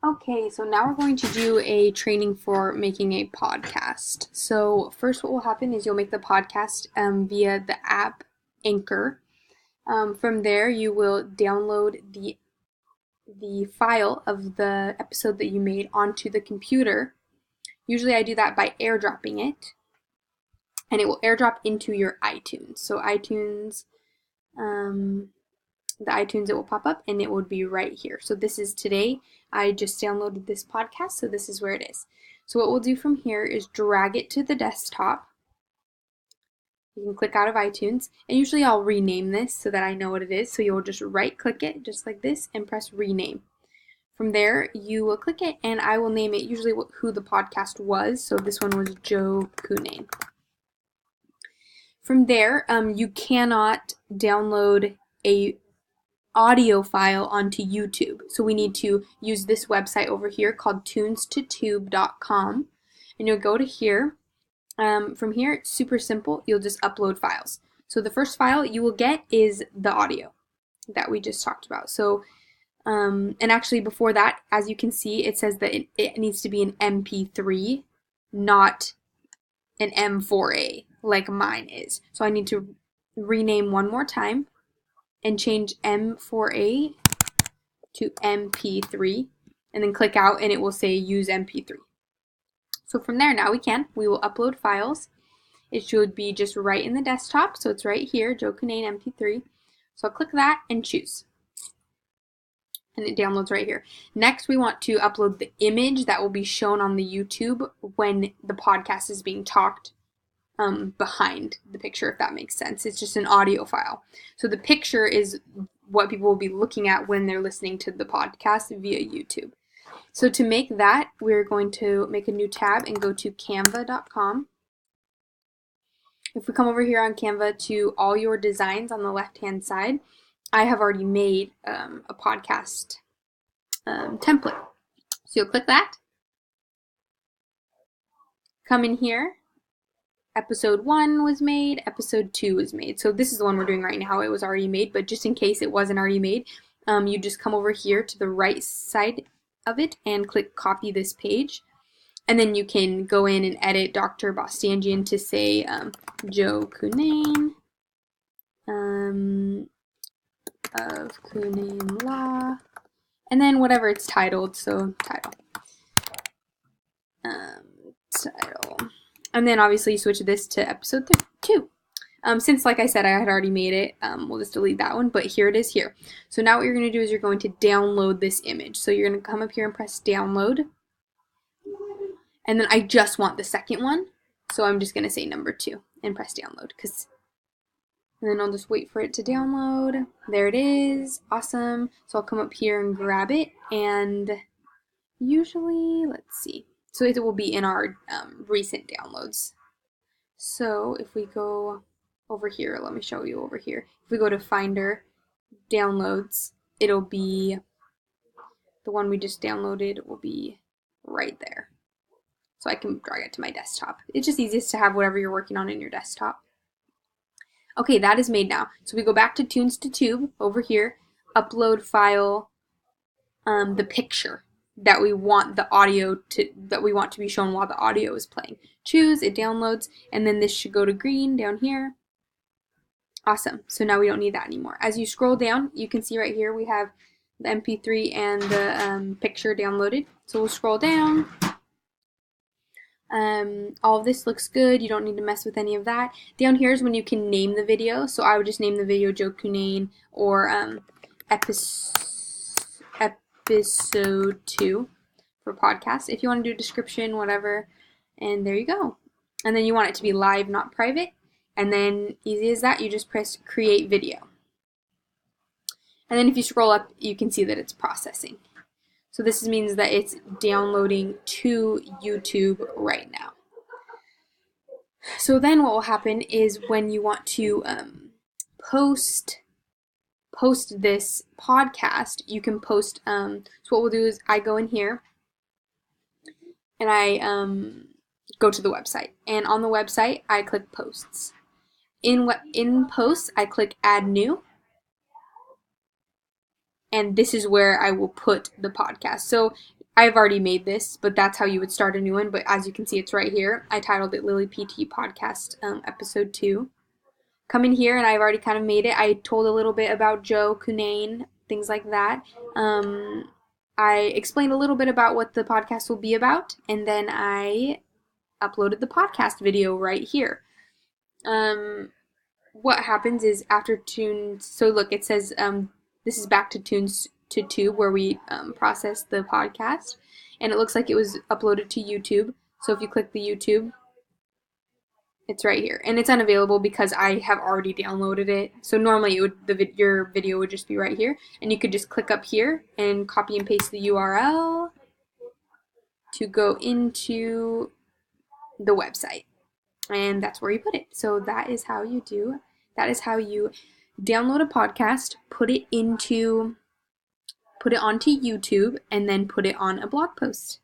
Okay, so now we're going to do a training for making a podcast. So first what will happen is you'll make the podcast via the app Anchor. From there you will download the file of the episode that you made onto the computer. Usually I do that by airdropping it, and it will airdrop into your iTunes. So um, the iTunes, it will pop up and it would be right here. So this is today. I just downloaded this podcast, so this is where it is. So what we'll do from here is drag it to the desktop. You can click out of iTunes, and usually I'll rename this so that I know what it is. So you'll just right click it just like this and press rename. From there, you will click it and I will name it usually who the podcast was. So this one was Joe Cunane. From there, you cannot download a audio file onto YouTube. So we need to use this website over here called tunes2tube.com. And you'll go to here. From here, it's super simple. You'll just upload files. So the first file you will get is the audio that we just talked about. So, and actually before that, as you can see, it says that it needs to be an MP3, not an M4A like mine is. So I need to rename one more time and change M4A to MP3, and then click out and it will say use MP3. So from there now we will upload files. It should be just right in the desktop, so it's right here, Joe Cunane MP3. So I'll click that and choose. And it downloads right here. Next, we want to upload the image that will be shown on the YouTube when the podcast is being talked behind the picture, if that makes sense. It's just an audio file. So the picture is what people will be looking at when they're listening to the podcast via YouTube. So to make that, we're going to make a new tab and go to canva.com. If we come over here on Canva to all your designs on the left-hand side, I have already made a podcast template. So you'll click that, come in here. Episode 1 was made, episode 2 was made. So this is the one we're doing right now. It was already made, but just in case it wasn't already made, you just come over here to the right side of it and click copy this page. And then you can go in and edit Dr. Bostanjian to say Joe Cunane of Cunane Law. And then whatever it's titled, so title. Title. And then obviously you switch this to episode 2. Since, like I said, I had already made it, we'll just delete that one, but here it is here. So now what you're going to do is you're going to download this image. So you're going to come up here and press download. And then I just want the second one, so I'm just going to say number 2 and press download. And then I'll just wait for it to download. There it is. Awesome. So I'll come up here and grab it, and usually, let's see. So it will be in our recent downloads. So if we go over here, let me show you over here. If we go to Finder, Downloads, it'll be, the one we just downloaded will be right there. So I can drag it to my desktop. It's just easiest to have whatever you're working on in your desktop. Okay, that is made now. So we go back to Tunes2Tube over here, upload file, the picture that we want the audio to be shown while the audio is playing. Choose, it downloads, and then this should go to green down here. Awesome. So now we don't need that anymore. As you scroll down, you can see right here we have the MP3 and the picture downloaded. So we'll scroll down. All of this looks good. You don't need to mess with any of that. Down here is when you can name the video. So I would just name the video Joe Cunane or episode 2 for podcast. If you want to do a description, whatever, and there you go. And then you want it to be live, not private. And then easy as that, you just press create video. And then if you scroll up, you can see that it's processing. So this means that it's downloading to YouTube right now. So then what will happen is when you want to post this podcast, you can post, so what we'll do is I go in here and I go to the website. And on the website, I click posts. In posts, I click add new. And this is where I will put the podcast. So I've already made this, but that's how you would start a new one. But as you can see, it's right here. I titled it Lily PT Podcast Episode 2. Come in here, and I've already kind of made it. I told a little bit about Joe Cunane, things like that. I explained a little bit about what the podcast will be about, and then I uploaded the podcast video right here. What happens is after Tunes, so look, it says this is back to Tunes to Tube where we process the podcast, and it looks like it was uploaded to YouTube. So if you click the YouTube, it's right here, and it's unavailable because I have already downloaded it. So normally it would your video would just be right here, and you could just click up here and copy and paste the URL to go into the website, and that's where you put it. So that is how you download a podcast, put it onto YouTube, and then put it on a blog post.